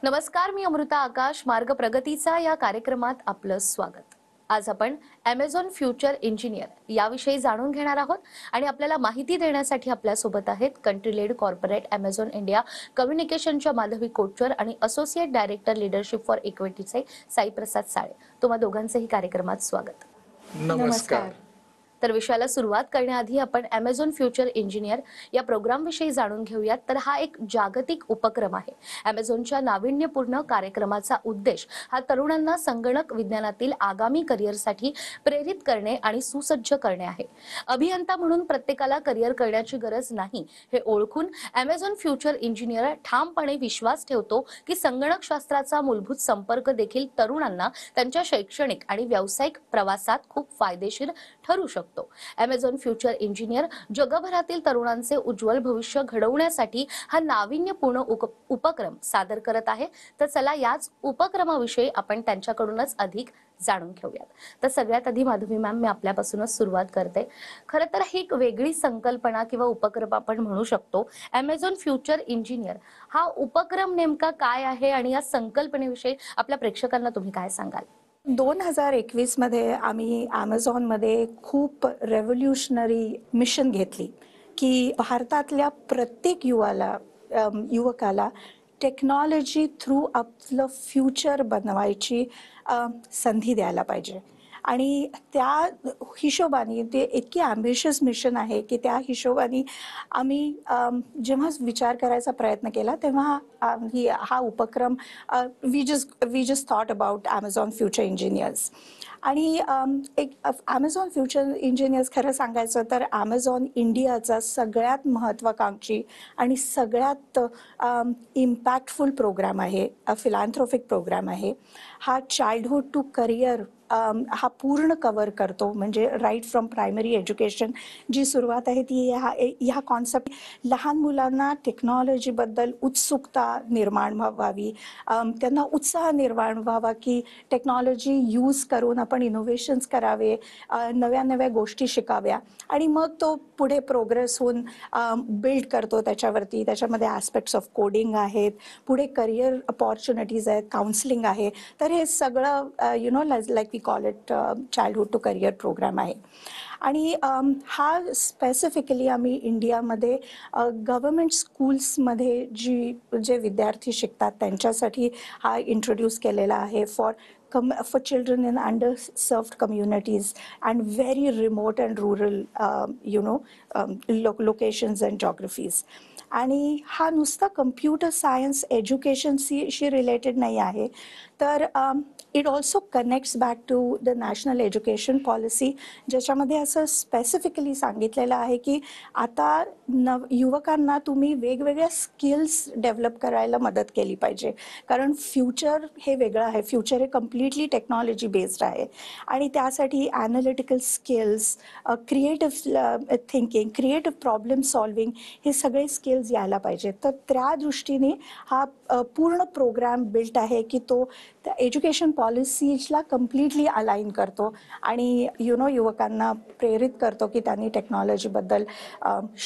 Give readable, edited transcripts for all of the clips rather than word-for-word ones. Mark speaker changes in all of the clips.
Speaker 1: नमस्कार, मी अमृता आकाश. मार्ग प्रगतीचा या कार्यक्रमात आपलं स्वागत. आज आपण Amazon फ्युचर इंजिनियर याविषयी जाणून घेणार आहोत आणि आपल्याला माहिती देण्यासाठी आपल्या सोबत आहेत country lead corporate Amazon India कम्युनिकेशनच्या माधवी कोचर आणि असोसिएट डायरेक्टर लीडरशिप फॉर इक्विटीचे साई प्रसाद साळे. तुम्हा दोघांचेही कार्यक्रमात स्वागत.
Speaker 2: नमस्कार.
Speaker 1: तर विषयाला सुरुवात करण्याआधी आपण Amazon फ्युचर इंजिनियर या प्रोग्राम विषयी जाणून घेऊयात. तर हा एक जागतिक उपक्रम आहे. Amazonच्या नाविन्यपूर्ण कार्यक्रमाचा उद्देश हा तरुणांना संगणक विज्ञानातील आगामी करिअरसाठी प्रेरित करणे आणि सुसज्ज करणे आहे. अभियंता म्हणून प्रत्येकाला करिअर करण्याची गरज नाही हे ओळखून Amazon फ्युचर इंजिनियर ठामपणे विश्वास ठेवतो की संगणक शास्त्राचा मूलभूत संपर्क देखील तरुणांना त्यांच्या शैक्षणिक आणि व्यावसायिक प्रवासात खूप फायदेशीर ठरू शकतो. Amazon फ्युचर इंजिनियर जगभरातील तरुणांचे उज्ज्वल भविष्य घडवण्यासाठी हा नाविन्यपूर्ण उपक्रम सादर करत आहे. तर चला याच उपक्रमाविषयी आपण त्यांच्याकडूनच अधिक जाणून घेऊयात. तर सगळ्यात आधी माधवी मॅम, मी आपल्यापासूनच सुरुवात करते. खरं तर ही एक वेगळी संकल्पना किंवा उपक्रम आपण म्हणू शकतो. Amazon फ्युचर इंजिनियर हा उपक्रम नेमका काय आहे आणि या संकल्पनेविषयी आपल्या प्रेक्षकांना तुम्ही काय सांगाल?
Speaker 2: 2021 मध्ये आम्ही Amazonमध्ये खूप रेव्होल्युशनरी मिशन घेतली की भारतातल्या प्रत्येक युवकाला टेक्नॉलॉजी थ्रू आपलं फ्युचर बनवायची संधी द्यायला पाहिजे. आणि त्या हिशोबाने ते इतकी ॲम्बिशियस मिशन आहे की त्या हिशोबाने आम्ही जेव्हा विचार करायचा प्रयत्न केला तेव्हा हा उपक्रम we just thought about Amazon future engineers. आणि एक Amazon फ्युचर इंजिनियर्स खरं सांगायचं तर Amazon इंडियाचा सगळ्यात महत्त्वाकांक्षी आणि सगळ्यात इम्पॅक्टफुल प्रोग्राम आहे, फिलॅन्थ्रोपिक प्रोग्राम आहे. हा चाइल्डहुड टू करिअर हा पूर्ण कव्हर करतो. म्हणजे राईट फ्रॉम प्रायमरी एज्युकेशन जी सुरुवात आहे ती ह्या कॉन्सेप्ट लहान मुलांना टेक्नॉलॉजीबद्दल उत्सुकता निर्माण व्हावी, त्यांना उत्साह निर्माण व्हावा की टेक्नॉलॉजी यूज करून आपण इनोव्हेशन्स करावे, नव्या नव्या गोष्टी शिकाव्या आणि मग तो पुढे प्रोग्रेस होऊन बिल्ड करतो त्याच्यावरती. त्याच्यामध्ये ॲस्पेक्ट्स ऑफ कोडिंग आहेत, पुढे करिअर अपॉर्च्युनिटीज आहेत, काउन्सिलिंग आहे. तर हे सगळं like we call it childhood to career programme आहे. आणि हा स्पेसिफिकली आम्ही इंडियामध्ये गव्हर्मेंट स्कूल्समध्ये जे विद्यार्थी शिकतात त्यांच्यासाठी हा इंट्रोड्यूस केलेला आहे for children in underserved communities and very remote and rural locations and geographies. आणि हा नुसता कम्प्युटर सायन्स एज्युकेशनशी रिलेटेड नाही आहे, तर it also connects back to the national education policy, ज्याच्यामध्ये असं स्पेसिफिकली सांगितलेलं आहे की आता युवकांना तुम्ही वेगवेगळ्या स्किल्स डेव्हलप करायला मदत केली पाहिजे. कारण फ्युचर हे वेगळं आहे, फ्युचर हे कम्प्लिटली टेक्नॉलॉजी बेस्ड आहे आणि त्यासाठी analytical skills, creative thinking, creative problem solving हे सगळे स्किल्स यायला पाहिजेत. तर त्या दृष्टीने हा पूर्ण प्रोग्राम बिल्ट आहे की तो त्या एज्युकेशन पॉलिसीजला कम्प्लिटली अलाइन करतो आणि युवकांना प्रेरित करतो की त्यांनी टेक्नॉलॉजीबद्दल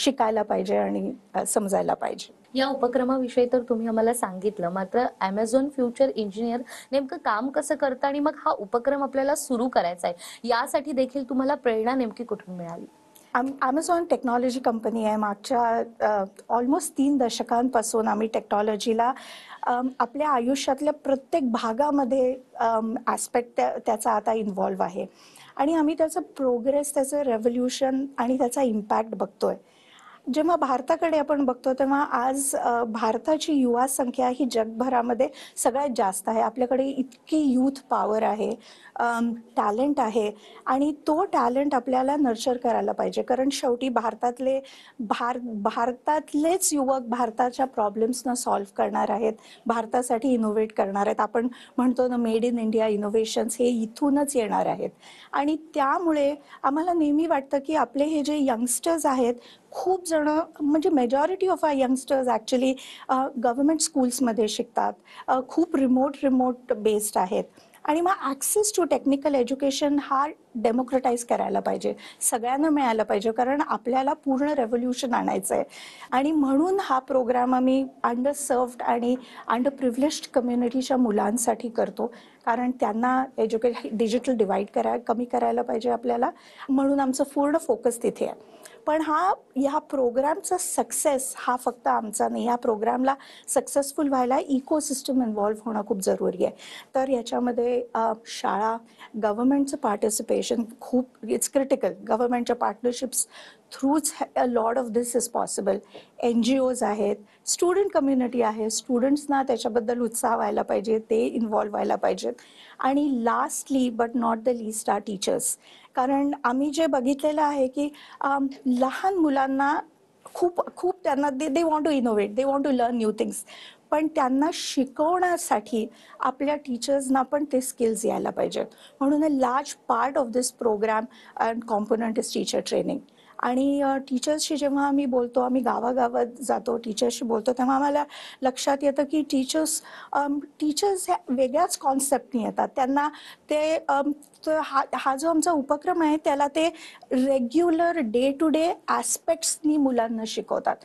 Speaker 2: शिकायला पाहिजे आणि समजायला पाहिजे.
Speaker 1: या उपक्रमाविषयी तर तुम्ही आम्हाला सांगितलं, मात्र Amazon फ्युचर इंजिनियर नेमकं काम कसं करतं आणि मग हा उपक्रम आपल्याला सुरू करायचा आहे यासाठी देखील तुम्हाला प्रेरणा नेमकी कुठून मिळाली?
Speaker 2: Amazon टेक्नॉलॉजी कंपनी आहे. मागच्या ऑलमोस्ट 3 दशकांपासून आम्ही टेक्नॉलॉजीला आपल्या आयुष्यातल्या प्रत्येक भागामध्ये ॲस्पेक्ट त्याचा आता इन्व्हॉल्व आहे आणि आम्ही त्याचं प्रोग्रेस, त्याचं रेव्होल्युशन आणि त्याचा इम्पॅक्ट बघतोय. जेव्हा भारताकडे आपण बघतो तेव्हा आज भारताची युवा संख्या ही जगभरामध्ये सगळ्यात जास्त आहे. आपल्याकडे इतकी यूथ पॉवर आहे, टॅलेंट आहे आणि तो टॅलेंट आपल्याला नर्चर करायला पाहिजे. कारण शेवटी भारतातलेच युवक भारताच्या प्रॉब्लेम्सना सॉल्व्ह करणार आहेत, भारतासाठी इनोव्हेट करणार आहेत. आपण म्हणतो ना, मेड इन इंडिया इनोव्हेशन्स हे इथूनच येणार आहेत. आणि त्यामुळे आम्हाला नेहमी वाटतं की आपले हे जे यंगस्टर्स आहेत, खूप जण म्हणजे majority of our youngsters actually government स्कूल्समध्ये शिकतात, खूप रिमोट बेस्ड आहेत आणि मग ॲक्सेस टू टेक्निकल एज्युकेशन हा डेमोक्रेटाईज करायला पाहिजे, सगळ्यांना मिळालं पाहिजे, कारण आपल्याला पूर्ण रेव्होल्युशन आणायचं आहे. आणि म्हणून हा प्रोग्राम आम्ही अंडर सर्व्ड आणि अंडर प्रिव्हिलेज्ड कम्युनिटीच्या मुलांसाठी करतो, कारण त्यांना डिजिटल डिवाईड कमी करायला पाहिजे आपल्याला, म्हणून आमचं पूर्ण फोकस तिथे आहे. पण ह्या प्रोग्रामचा सक्सेस हा फक्त आमचा नाही, ह्या प्रोग्रामला सक्सेसफुल व्हायला इकोसिस्टम इन्व्हॉल्व्ह होणं खूप जरुरी आहे. तर याच्यामध्ये शाळा, गव्हर्नमेंटचं पार्टिसिपेशन खूप इट्स क्रिटिकल. गव्हर्नमेंटच्या पार्टनरशिप्स थ्रूच a lot of this is possible. NGOज आहेत, स्टुडंट कम्युनिटी आहे, स्टुडंट्सना त्याच्याबद्दल उत्साह व्हायला पाहिजे, ते इन्व्हॉल्व्ह व्हायला पाहिजेत. आणि lastly but not the least are teachers. कारण आम्ही जे बघितलेलं आहे की लहान मुलांना खूप खूप त्यांना they want to innovate, they want to learn new things, पण त्यांना शिकवण्यासाठी आपल्या टीचर्सना पण ते स्किल्स यायला पाहिजेत. म्हणून a large part of this programme and component is teacher training. आणि टीचर्सशी जेव्हा आम्ही बोलतो, आम्ही गावागावात जातो, टीचर्सशी बोलतो, तेव्हा आम्हाला लक्षात येतं की टीचर्स ह्या वेगळ्याच कॉन्सेप्टनी येतात. त्यांना ते हा जो आमचा उपक्रम आहे त्याला ते रेग्युलर डे टू डे ॲस्पेक्ट्सनी मुलांना शिकवतात.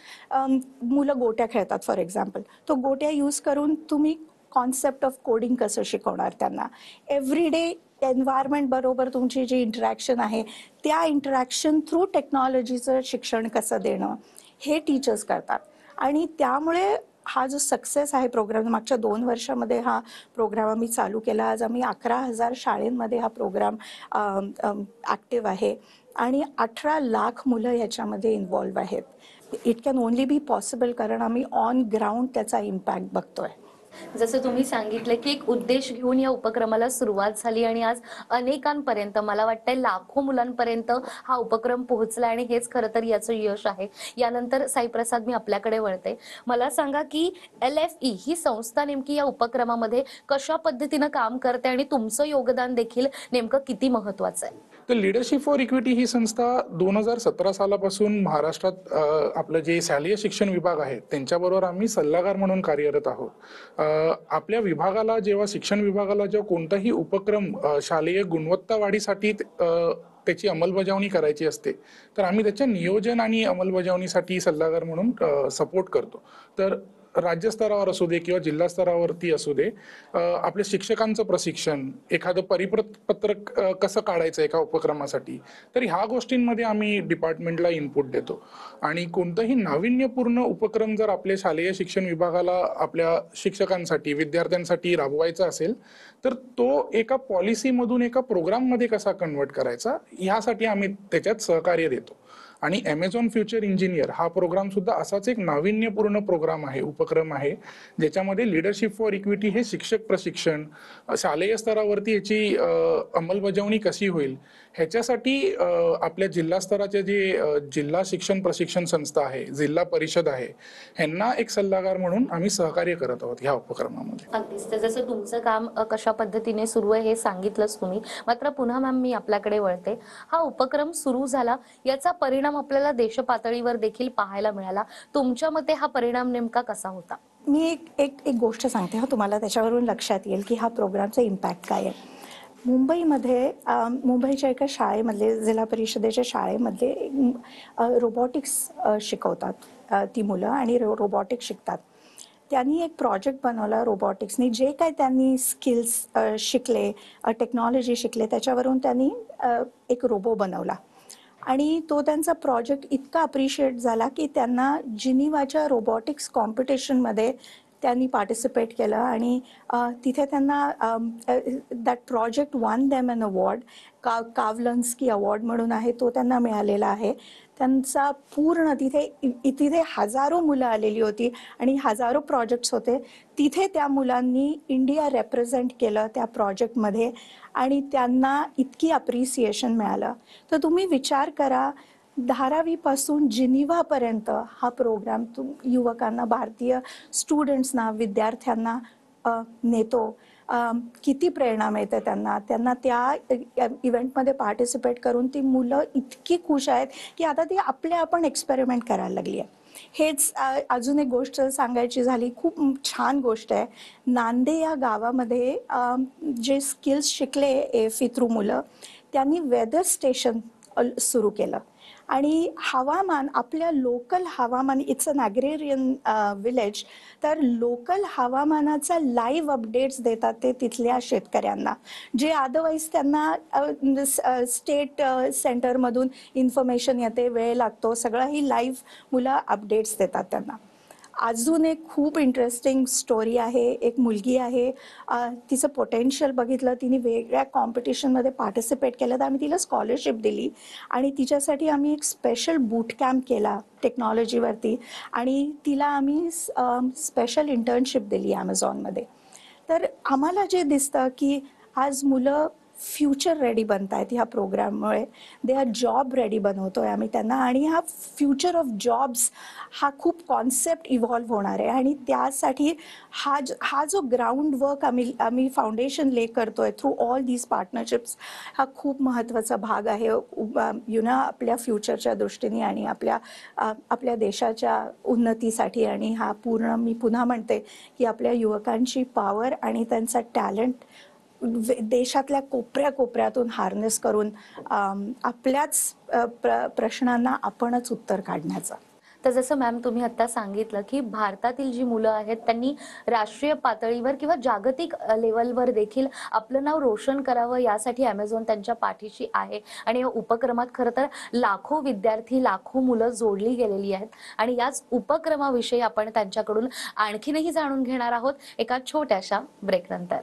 Speaker 2: मुलं गोट्या खेळतात फॉर एक्झाम्पल, तो गोट्या यूज करून तुम्ही कॉन्सेप्ट ऑफ कोडिंग कसं शिकवणार त्यांना. एव्हरीडे एन्व्हायरमेंट बरोबर तुमची जी इंटरॅक्शन आहे, त्या इंटरॅक्शन थ्रू टेक्नॉलॉजीचं शिक्षण कसं देणं, हे टीचर्स करतात. आणि त्यामुळे हा जो सक्सेस आहे प्रोग्राम, मागच्या 2 वर्षामध्ये हा प्रोग्राम आम्ही चालू केला. आज आम्ही 11,000 शाळेंमध्ये हा प्रोग्राम ॲक्टिव्ह आहे आणि 18 लाख मुलं याच्यामध्ये इन्व्हॉल्व्ह आहेत. It can only be possible कारण आम्ही ऑन ग्राउंड त्याचा इम्पॅक्ट बघतोय.
Speaker 1: जसं तुम्ही सांगितलं की एक उद्देश घेऊन या उपक्रमाला सुरुवात झाली आणि आज अनेकांपर्यंत, मला वाटतंय लाखो मुलांपर्यंत हा उपक्रम पोहोचला आणि हेच खरं तर याचं यश आहे. यानंतर साईप्रसाद, मी आपल्याकडे वळते. मला सांगा की LFE ही संस्था नेमकी या उपक्रमामध्ये कशा पद्धतीनं काम करते आणि तुमचं योगदान देखील नेमकं किती महत्वाचं आहे?
Speaker 3: तर लीडरशिप फॉर इक्विटी ही संस्था 2017 सालापासून महाराष्ट्रात आपलं जे शालेय शिक्षण विभाग आहे त्यांच्याबरोबर आम्ही सल्लागार म्हणून कार्यरत आहोत. आपल्या विभागाला जेव्हा शिक्षण विभागाला जेव्हा कोणताही उपक्रम शालेय गुणवत्ता वाढीसाठी त्याची अंमलबजावणी करायची असते, तर आम्ही त्याच्या नियोजन आणि अंमलबजावणीसाठी सल्लागार म्हणून सपोर्ट करतो. तर राज्यस्तरावर असू दे किंवा जिल्हा स्तरावरती असू दे, आपल्या शिक्षकांचं प्रशिक्षण, एखादं परिपत्रक कसं काढायचं एका उपक्रमासाठी, तर ह्या गोष्टींमध्ये आम्ही डिपार्टमेंटला इनपुट देतो. आणि कोणतंही नाविन्यपूर्ण उपक्रम जर आपल्या शालेय शिक्षण विभागाला आपल्या शिक्षकांसाठी, विद्यार्थ्यांसाठी राबवायचा असेल, तर तो एका पॉलिसीमधून एका प्रोग्राममध्ये कसा कन्वर्ट करायचा, ह्यासाठी आम्ही त्याच्यात सहकार्य देतो. आणि Amazon फ्युचर इंजिनियर हा प्रोग्राम सुद्धा असाच एक नाविन्यपूर्ण प्रोग्राम आहे, उपक्रम आहे, ज्याच्यामध्ये लीडरशिप फॉर इक्विटी हे शिक्षक प्रशिक्षण, शालेय स्तरावरती याची अंमलबजावणी कशी होईल ह्याच्यासाठी आपल्या जिल्हा स्तराचे जे जिल्हा शिक्षण प्रशिक्षण संस्था आहे, जिल्हा परिषद आहे, ह्यांना एक सल्लागार म्हणून आम्ही सहकार्य करत आहोत ह्या उपक्रमामध्ये.
Speaker 1: अगदीच. तर जसं तुमचं काम कशा पद्धतीने सुरू आहे हे सांगितलंच तुम्ही. मात्र पुन्हा मॅम, मी आपल्याकडे वळते. हा उपक्रम सुरू झाला, याचा परिणाम आपल्याला देशपातळीवर देखील पाहायला मिळाला. तुमच्या मते हा परिणाम नेमका कसा होता?
Speaker 2: मी एक गोष्ट सांगते तुम्हाला, त्याच्यावरून लक्षात येईल की हा प्रोग्रामचा इम्पॅक्ट काय आहे. मुंबईच्या एका शाळेमधले, जिल्हा परिषदेच्या शाळेमधले रोबॉटिक्स शिकवतात ती मुलं, आणि रोबॉटिक्स शिकतात. त्यांनी एक प्रोजेक्ट बनवला रोबॉटिक्सनी. जे काय त्यांनी स्किल्स शिकले, टेक्नॉलॉजी शिकले, त्याच्यावरून त्यांनी एक रोबो बनवला. आणि तो त्यांचा प्रोजेक्ट इतका अप्रिशिएट झाला की त्यांना जिनिवाच्या रोबॉटिक्स कॉम्पिटिशनमध्ये त्यांनी पार्टिसिपेट केलं. आणि तिथे त्यांना that project won them an award, कावलन्स्की अवॉर्ड म्हणून आहे, तो त्यांना मिळालेला आहे. त्यांचा पूर्ण तिथे हजारो मुलं आलेली होती आणि हजारो प्रोजेक्ट्स होते. तिथे त्या मुलांनी इंडिया रेप्रेझेंट केलं त्या प्रोजेक्टमध्ये आणि त्यांना इतकी अप्रिसिएशन मिळालं. तर तुम्ही विचार करा, 12वीपासून जिनिव्हापर्यंत हा प्रोग्राम युवकांना, भारतीय स्टुडंट्सना, विद्यार्थ्यांना नेतो. किती प्रेरणा मिळते त्यांना. त्यांना त्या इव्हेंटमध्ये पार्टिसिपेट करून ती मुलं इतकी खुश आहेत की आता ती आपण एक्सपेरिमेंट करायला लागली आहे. हेच अजून एक गोष्ट सांगायची झाली, खूप छान गोष्ट आहे. नांदे या गावामध्ये जे स्किल्स शिकले AFE थ्रू मुलं, त्यांनी वेदर स्टेशन सुरू केलं आणि हवामान, आपल्या लोकल हवामान, इट्स अन ॲग्रेरियन विलेज, तर लोकल हवामानाचा लाईव्ह अपडेट्स देतात ते तिथल्या शेतकऱ्यांना, जे अदरवाईज त्यांना स्टेट सेंटरमधून इन्फॉर्मेशन येते, वेळ लागतो, सगळं ही लाईव्ह मुलं अपडेट्स देतात त्यांना. अजून एक खूप इंटरेस्टिंग स्टोरी आहे. एक मुलगी आहे, तिचं पोटेन्शियल बघितलं, तिने वेगळ्या कॉम्पिटिशनमध्ये पार्टिसिपेट केलं, तर आम्ही तिला स्कॉलरशिप दिली आणि तिच्यासाठी आम्ही एक स्पेशल बूट कॅम्प केला टेक्नॉलॉजीवरती आणि तिला आम्ही स्पेशल इंटर्नशिप दिली ॲमेझॉनमध्ये. तर आम्हाला जे दिसतं की आज मुलं फ्युचर रेडी बनत आहेत ह्या प्रोग्राममुळे. दे आर जॉब रेडी बनवतोय आम्ही त्यांना आणि हा फ्युचर ऑफ जॉब्स हा खूप कॉन्सेप्ट इव्हॉल्व्ह होणार आहे आणि त्यासाठी हा जो ग्राउंड वर्क आम्ही फाउंडेशन ले करतोय थ्रू ऑल दीज पार्टनरशिप्स, हा खूप महत्त्वाचा भाग आहे आपल्या फ्युचरच्या दृष्टीने आणि आपल्या देशाच्या उन्नतीसाठी. आणि हा पूर्ण, मी पुन्हा म्हणते की आपल्या युवकांची पॉवर आणि त्यांचा टॅलेंट देशातल्या कोपऱ्यातून हार्नेस करून आपल्याच प्रश्नांना आपणच उत्तर काढण्याचा.
Speaker 1: तर जसं मॅम तुम्ही आता सांगितलं की भारतातील जी मुलं आहेत त्यांनी राष्ट्रीय पातळीवर किंवा जागतिक लेवलवर देखील आपलं नाव रोशन करावं, यासाठी ॲमेझॉन त्यांच्या पाठीशी आहे. आणि या उपक्रमात खरं तर लाखो विद्यार्थी, लाखो मुलं जोडली गेलेली आहेत. आणि याच उपक्रमाविषयी आपण त्यांच्याकडून आणखीनही जाणून घेणार आहोत एका छोट्याशा ब्रेकनंतर.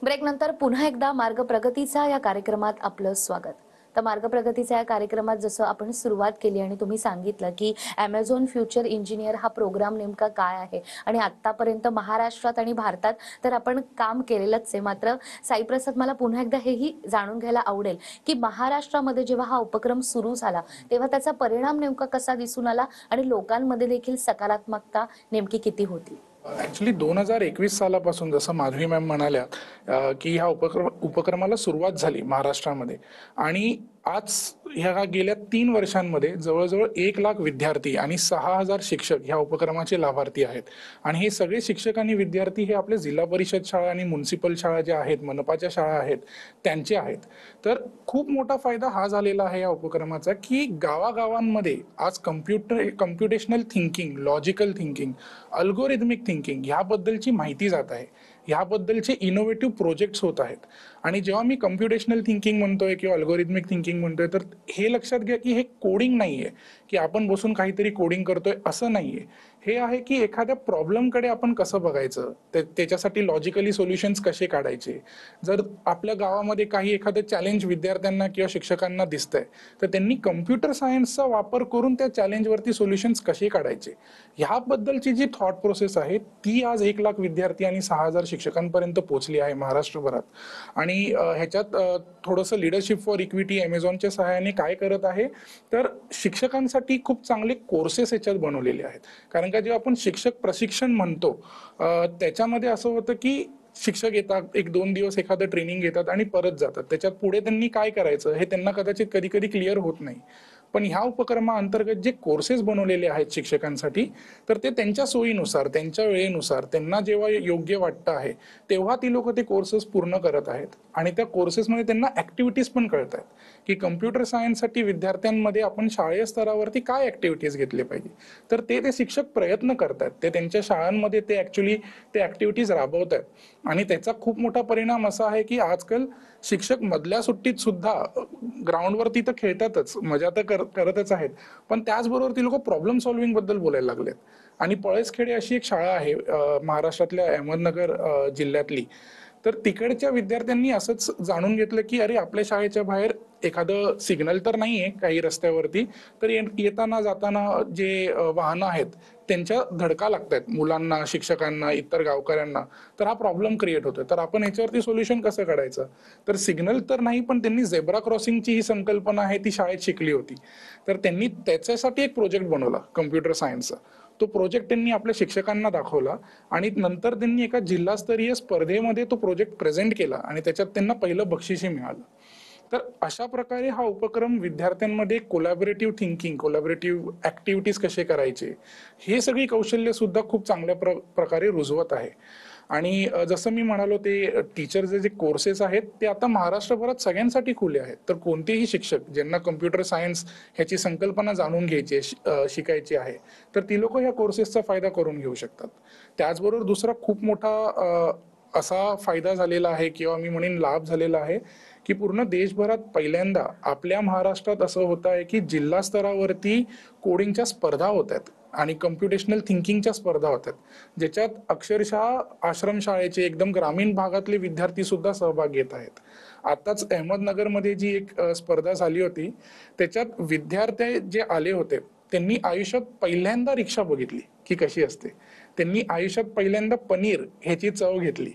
Speaker 1: ब्रेकनंतर पुन्हा एकदा मार्ग प्रगतीचा या कार्यक्रमात आपलं स्वागत. तर मार्ग प्रगतीच्या या कार्यक्रमात जसं आपण सुरुवात केली आणि तुम्ही सांगितलं की ॲमेझॉन फ्युचर इंजिनियर हा प्रोग्राम नेमका काय आहे आणि आतापर्यंत महाराष्ट्रात आणि भारतात तर आपण काम केलेलंच आहे. मात्र साईप्रसाद, मला पुन्हा एकदा हेही जाणून घ्यायला आवडेल की महाराष्ट्रामध्ये जेव्हा हा उपक्रम सुरू झाला तेव्हा त्याचा परिणाम नेमका कसा दिसून आला आणि लोकांमध्ये देखील सकारात्मकता नेमकी किती होती?
Speaker 3: ऍक्च्युली 2021 सालापासून जसं माधवी मॅम म्हणाल्या की ह्या उपक्रमाला सुरुवात झाली महाराष्ट्रामध्ये आणि आज ह्या गेल्या 3 वर्षांमध्ये जवळजवळ 1 लाख विद्यार्थी आणि 6,000 शिक्षक ह्या उपक्रमाचे लाभार्थी आहेत. आणि हे सगळे शिक्षक आणि विद्यार्थी हे आपले जिल्हा परिषद शाळा आणि म्युनिसिपल शाळा ज्या आहेत, मनपाच्या शाळा आहेत, त्यांचे आहेत. तर खूप मोठा फायदा हा झालेला आहे या उपक्रमाचा की गावागावांमध्ये आज computational thinking, logical thinking, algorithmic thinking ह्याबद्दलची माहिती जात आहे, ह्याबद्दलचे इनोव्हेटिव्ह प्रोजेक्ट्स होत आहेत. आणि जेव्हा मी कम्प्युटेशनल थिंकिंग म्हणतोय किंवा अल्गोरिथमिक थिंकिंग म्हणतोय तर हे लक्षात घ्या की हे कोडिंग नाहीये की आपण बसून काहीतरी कोडिंग करतोय, असं नाहीये. हे आहे की एखाद्या प्रॉब्लेमकडे आपण कसं बघायचं, त्याच्यासाठी लॉजिकली सोल्युशन्स कसे काढायचे. जर आपल्या गावामध्ये काही एखादं चॅलेंज विद्यार्थ्यांना किंवा शिक्षकांना दिसतंय तर त्यांनी कम्प्युटर सायन्सचा वापर करून त्या चॅलेंजवरती सोल्युशन्स कसे काढायचे, ह्याबद्दलची जी थॉट प्रोसेस आहे ती आज 1 लाख विद्यार्थी आणि 6,000 शिक्षकांपर्यंत पोहोचली आहे महाराष्ट्रभरात. आणि ह्याच्यात थोडंसं लिडरशिप फॉर इक्विटी ॲमेझॉनच्या सहाय्याने काय करत आहे तर शिक्षकांसाठी खूप चांगले कोर्सेस ह्याच्यात बनवलेले आहेत. कारण का जेव्हा आपण शिक्षक प्रशिक्षण म्हणतो त्याच्यामध्ये असं होतं की शिक्षक येतात, 1-2 दिवस एखादं ट्रेनिंग घेतात आणि परत जातात. त्याच्यात पुढे त्यांनी काय करायचं हे त्यांना कदाचित कधी कधी क्लिअर होत नाही. पण ह्या उपक्रमाअंतर्गत जे कोर्सेस बनवलेले आहेत शिक्षकांसाठी तर ते त्यांच्या सोयीनुसार, त्यांच्या वेळेनुसार, त्यांना जेव्हा योग्य वाटतं आहे तेव्हा ती लोक ते कोर्सेस पूर्ण करत आहेत. आणि त्या कोर्सेसमध्ये त्यांना ऍक्टिव्हिटीज पण कळत आहेत की कम्प्युटर सायन्ससाठी विद्यार्थ्यांमध्ये आपण शाळेय स्तरावरती काय ऍक्टिव्हिटीज घेतले पाहिजे. तर ते शिक्षक प्रयत्न करतात, ते त्यांच्या शाळांमध्ये ते ऍक्च्युली ते ऍक्टिव्हिटीज राबवत आहेत. आणि त्याचा खूप मोठा परिणाम असा आहे की आजकाल शिक्षक मधल्या सुट्टीत सुद्धा ग्राउंडवरती तर खेळतातच, मजा तर करतच आहेत, पण त्याचबरोबर ती लोक प्रॉब्लेम सॉल्व्हिंग बद्दल बोलायला लागलेत. आणि पळसखेडे अशी एक शाळा आहे महाराष्ट्रातल्या अहमदनगर जिल्ह्यातली, तर तिकडच्या विद्यार्थ्यांनी असंच जाणून घेतलं की अरे आपल्या शाळेच्या बाहेर एखादं सिग्नल तर नाहीये काही रस्त्यावरती, तर येताना जाताना जे वाहनं आहेत त्यांच्या धडका लागतायत मुलांना, शिक्षकांना, इतर गावकऱ्यांना, तर हा प्रॉब्लेम क्रिएट होतोय. तर आपण याच्यावरती सोल्युशन कसं काढायचं? तर सिग्नल तर नाही, पण त्यांनी झेब्रा क्रॉसिंगची ही संकल्पना आहे ती शाळेत शिकली होती. तर त्यांनी त्याच्यासाठी एक प्रोजेक्ट बनवला कम्प्युटर सायन्सचा. तो प्रोजेक्ट त्यांनी आपल्या शिक्षकांना दाखवला आणि नंतर त्यांनी एका जिल्हास्तरीय स्पर्धेमध्ये तो प्रोजेक्ट प्रेझेंट केला आणि त्याच्यात त्यांना पहिलं बक्षीसही मिळालं. तर अशा प्रकारे हा उपक्रम विद्यार्थ्यांमध्ये कोलॅबोरेटिव्ह थिंकिंग, कोलॅबोरेटिव्ह ऍक्टिव्हिटीज कसे करायचे, हे सगळी कौशल्य सुद्धा खूप चांगल्या प्रकारे रुजवत आहे. आणि जसं मी म्हणालो, ते टीचरचे जे कोर्सेस आहेत ते आता महाराष्ट्रभरात सगळ्यांसाठी खुले आहेत. तर कोणतेही शिक्षक ज्यांना कम्प्युटर सायन्स ह्याची संकल्पना जाणून घ्यायची, शिकायची आहे, तर ती लोक या कोर्सेसचा फायदा करून घेऊ शकतात. त्याचबरोबर दुसरा खूप मोठा असा फायदा झालेला आहे किंवा मी म्हणेन लाभ झालेला आहे की पूर्ण देशभरात पहिल्यांदा आपल्या महाराष्ट्रात असं होत आहे की जिल्हा स्तरावरती कोडिंगच्या स्पर्धा होत आहेत आणि कम्प्युटेशनल थिंकिंगच्या स्पर्धा होत आहेत, ज्याच्यात अक्षरशः आश्रमशाळेचे एकदम ग्रामीण भागातले विद्यार्थी सुद्धा सहभाग घेत आहेत. आताच अहमदनगरमध्ये जी एक स्पर्धा झाली होती, त्याच्यात विद्यार्थी जे आले होते त्यांनी आयुष्यात पहिल्यांदा रिक्षा बघितली की कशी असते. त्यांनी आयुष्यात पहिल्यांदा पनीर ह्याची चव घेतली.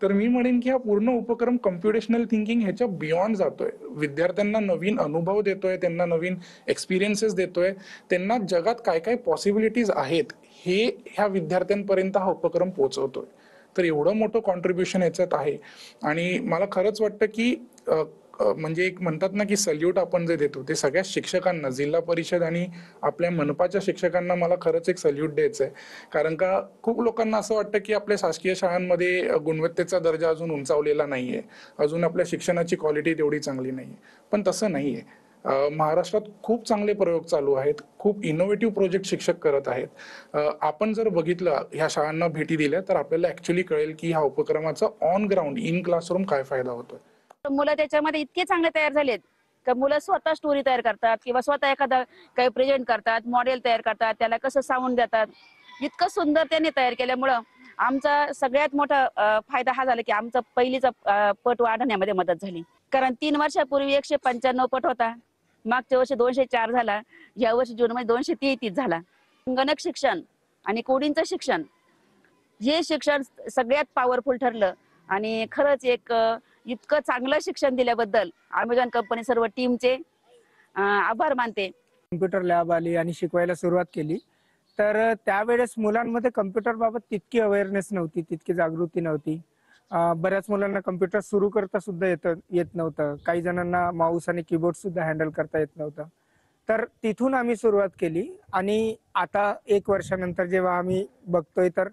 Speaker 3: तर मी म्हणेन की हा पूर्ण उपक्रम कम्प्युटेशनल थिंकिंग ह्याच्या बियॉन्ड जातोय. विद्यार्थ्यांना नवीन अनुभव देतोय, त्यांना नवीन एक्सपिरियन्सेस देतोय, त्यांना जगात काय काय पॉसिबिलिटीज आहेत हे ह्या विद्यार्थ्यांपर्यंत हा उपक्रम पोहोचवतोय. तर एवढं मोठं कॉन्ट्रीब्युशन ह्याच्यात आहे आणि मला खरंच वाटतं की म्हणजे एक म्हणतात ना की सल्यूट आपण जे देतो ते सगळ्या शिक्षकांना, जिल्हा परिषद आणि आपल्या मनपाच्या शिक्षकांना मला खरंच एक सल्यूट द्यायचं आहे. कारण का खूप लोकांना असं वाटतं की आपल्या शासकीय शाळांमध्ये गुणवत्तेचा दर्जा अजून उंचावलेला नाहीये, अजून आपल्या शिक्षणाची क्वालिटी तेवढी चांगली नाहीये, पण तसं नाहीये. महाराष्ट्रात खूप चांगले प्रयोग चालू आहेत, खूप इनोव्हेटिव्ह प्रोजेक्ट शिक्षक करत आहेत. आपण जर बघितलं, ह्या शाळांना भेटी दिल्या, तर आपल्याला ऍक्च्युली कळेल की ह्या उपक्रमाचा ऑन ग्राउंड इन क्लासरूम काय फायदा होतोय.
Speaker 4: मुलं त्याच्यामध्ये इतके चांगले तयार झालेत का मुलं स्वतः स्टोरी तयार करतात किंवा स्वतः एखादा काही प्रेझेंट करतात, मॉडेल तयार करतात, त्याला कसं साऊंड देतात. इतकं सुंदर त्यांनी तयार केल्यामुळं आमचा सगळ्यात मोठा फायदा हा झाला की आमचा पहिलीचा पट वाढण्यामध्ये मदत झाली. कारण 3 वर्षापूर्वी 195 पट होता, मागच्या वर्षी 204 झाला, या वर्षी जूनमध्ये 233 झाला. संगणक शिक्षण आणि कोडिंगचं शिक्षण हे शिक्षण सगळ्यात पॉवरफुल ठरलं आणि खरंच एक इतकं चांगलं शिक्षण दिल्याबद्दल अमेझॉन कंपनी सर्व टीमचे आभार मानते.
Speaker 5: कम्प्युटर लॅब आली आणि शिकवायला सुरुवात केली, तर त्यावेळेस मुलांमध्ये कम्प्युटर बाबत तितकी अवेअरनेस नव्हती, तितकी जागृती नव्हती. बऱ्याच मुलांना कम्प्युटर सुरू करता सुद्धा येत नव्हतं. काही जणांना माऊस आणि कीबोर्ड सुद्धा हँडल करता येत नव्हतं. तर तिथून आम्ही सुरुवात केली आणि आता 1 वर्षानंतर जेव्हा आम्ही बघतोय, तर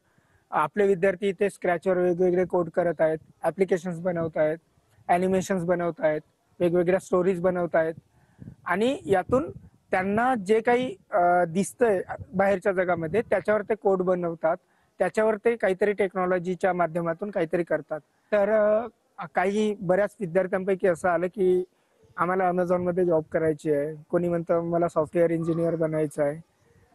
Speaker 5: आपले विद्यार्थी इथे स्क्रॅचवर वेगवेगळे कोड करत आहेत, ऍप्लिकेशन्स बनवत आहेत, ॲनिमेशन्स बनवत आहेत, वेगवेगळ्या स्टोरीज बनवत आहेत आणि यातून त्यांना जे काही दिसतंय बाहेरच्या जगामध्ये त्याच्यावर ते कोड बनवतात, त्याच्यावर ते काहीतरी टेक्नॉलॉजीच्या माध्यमातून काहीतरी करतात. तर काही बऱ्याच विद्यार्थ्यांपैकी असं आलं की आम्हाला अमेझॉनमध्ये जॉब करायची आहे, कोणी म्हणतं मला सॉफ्टवेअर इंजिनियर बनायचं आहे.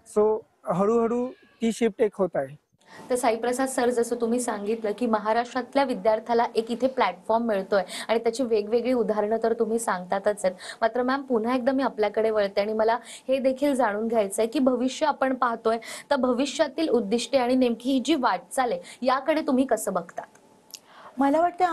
Speaker 5: सो हळूहळू ती शिफ्ट एक होत आहे.
Speaker 1: तर साईप्रसाद सर, जसं तुम्ही सांगितलं की महाराष्ट्रातल्या विद्यार्थ्याला एक इथे प्लॅटफॉर्म मिळतोय आणि त्याची वेगवेगळी उदाहरणं तर तुम्ही सांगतातच आहेत. मात्र मॅम, पुन्हा एकदा मी आपल्याकडे वळते आणि मला हे देखील जाणून घ्यायचं आहे की भविष्य आपण पाहतोय, तर भविष्यातील उद्दिष्टे आणि नेमकी ही जी वाटचाल आहे याकडे तुम्ही कसं बघतात?
Speaker 2: मला वाटतं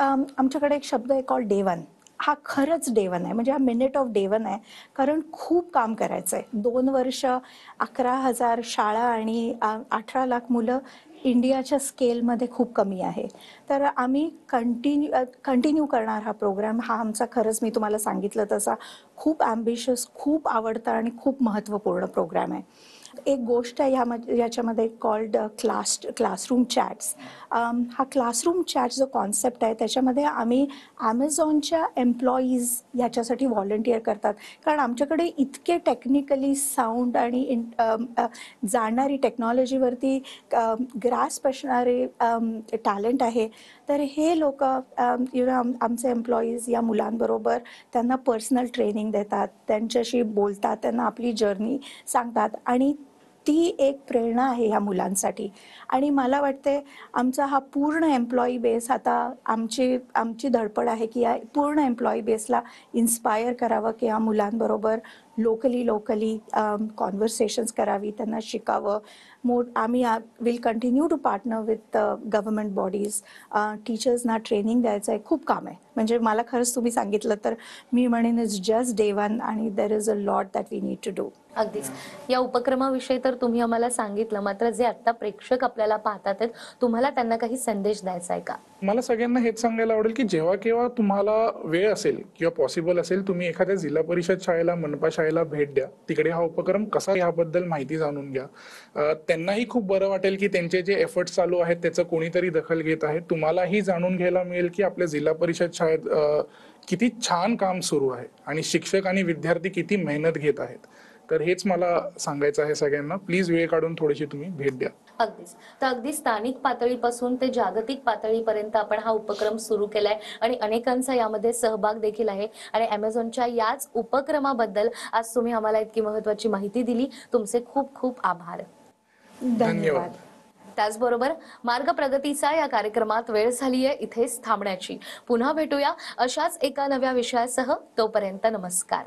Speaker 2: आमच्याकडे एक शब्द आहे कॉल डे वन. हा खरंच डे वन आहे, म्हणजे हा मिनिट ऑफ डे वन आहे. कारण खूप काम करायचं आहे. 2 वर्ष 11,000 शाळा आणि 18 लाख मुलं इंडियाच्या स्केलमध्ये खूप कमी आहे. तर आम्ही कंटिन्यू करणार हा प्रोग्राम. हा आमचा खरंच मी तुम्हाला सांगितलं तसा खूप ॲम्बिशियस, खूप आवडता आणि खूप महत्त्वपूर्ण प्रोग्राम आहे. एक गोष्ट आहे याच्यामध्ये कॉल्ड क्लासरूम चॅट्स. हा क्लासरूम चॅट जो कॉन्सेप्ट आहे त्याच्यामध्ये आम्ही ॲमेझॉनच्या एम्प्लॉईज याच्यासाठी व्हॉलंटिअर करतात. कारण आमच्याकडे इतके टेक्निकली साऊंड आणि जाणणारी टेक्नॉलॉजीवरती ग्रास्प असणारे टॅलेंट आहे. तर हे लोक आमचे एम्प्लॉईज या मुलांबरोबर त्यांना पर्सनल ट्रेनिंग देतात, त्यांच्याशी बोलतात, त्यांना आपली जर्नी सांगतात आणि ती एक प्रेरणा आहे ह्या मुलांसाठी. आणि मला वाटते आमचा हा पूर्ण एम्प्लॉई बेस, आता आमची धडपड आहे की या पूर्ण एम्प्लॉई बेसला इन्स्पायर करावं, की या मुलांबरोबर लोकली कॉन्व्हर्सेशन्स करावी, त्यांना शिकावं. आम्ही will continue to partner with government bodies. टीचर्सना ट्रेनिंग द्यायचं आहे, खूप काम आहे. म्हणजे मला खरंच तुम्ही सांगितलं तर मी म्हणेन इट्स जस्ट डे वन आणि there is a lot that we need to do.
Speaker 1: अगदीच. या उपक्रमाविषयी तर तुम्ही आम्हाला सांगितलं, मात्र जे आता प्रेक्षक आपल्याला पाहतात आहेत, तुम्हाला त्यांना काही संदेश द्यायचा आहे का?
Speaker 3: मला सगळ्यांना हेच सांगायला आवडेल की जेव्हा केव्हा तुम्हाला वेळ असेल किंवा पॉसिबल असेल, तुम्ही एखाद्या जिल्हा परिषद शाळेला, मनपा शाळेला भेट द्या. तिकडे हा उपक्रम कसा याबद्दल माहिती जाणून घ्या. त्यांनाही खूप बरं वाटेल की त्यांचे जे एफर्ट्स चालू आहेत त्याचं कोणीतरी दखल घेत आहे. तुम्हालाही जाणून घ्यायला मिळेल की आपल्या जिल्हा परिषद शाळेत किती छान काम सुरू आहे आणि शिक्षक आणि विद्यार्थी किती मेहनत घेत आहेत. तर हेच मला सांगायचं आहे सगळ्यांना. प्लीज वेळ काढून थोडीशी तुम्ही भेट द्या.
Speaker 1: अगदीच. तर अगदी स्थानिक पातळीपासून ते जागतिक पातळीपर्यंत आपण हा उपक्रम सुरू केलाय आणि अनेकांचा यामध्ये सहभाग देखील आहे. आणि Amazonच्या याच उपक्रमाबद्दल आज तुम्ही आम्हाला इतकी महत्त्वाची माहिती दिली. तुमचे खूप खूप आभार.
Speaker 2: धन्यवाद.
Speaker 1: त्याचबरोबर मार्ग प्रगतीचा या कार्यक्रमात वेळ झालीये इथेच थांबण्याची. पुन्हा भेटूया अशाच एका नव्या विषयासह. तोपर्यंत नमस्कार.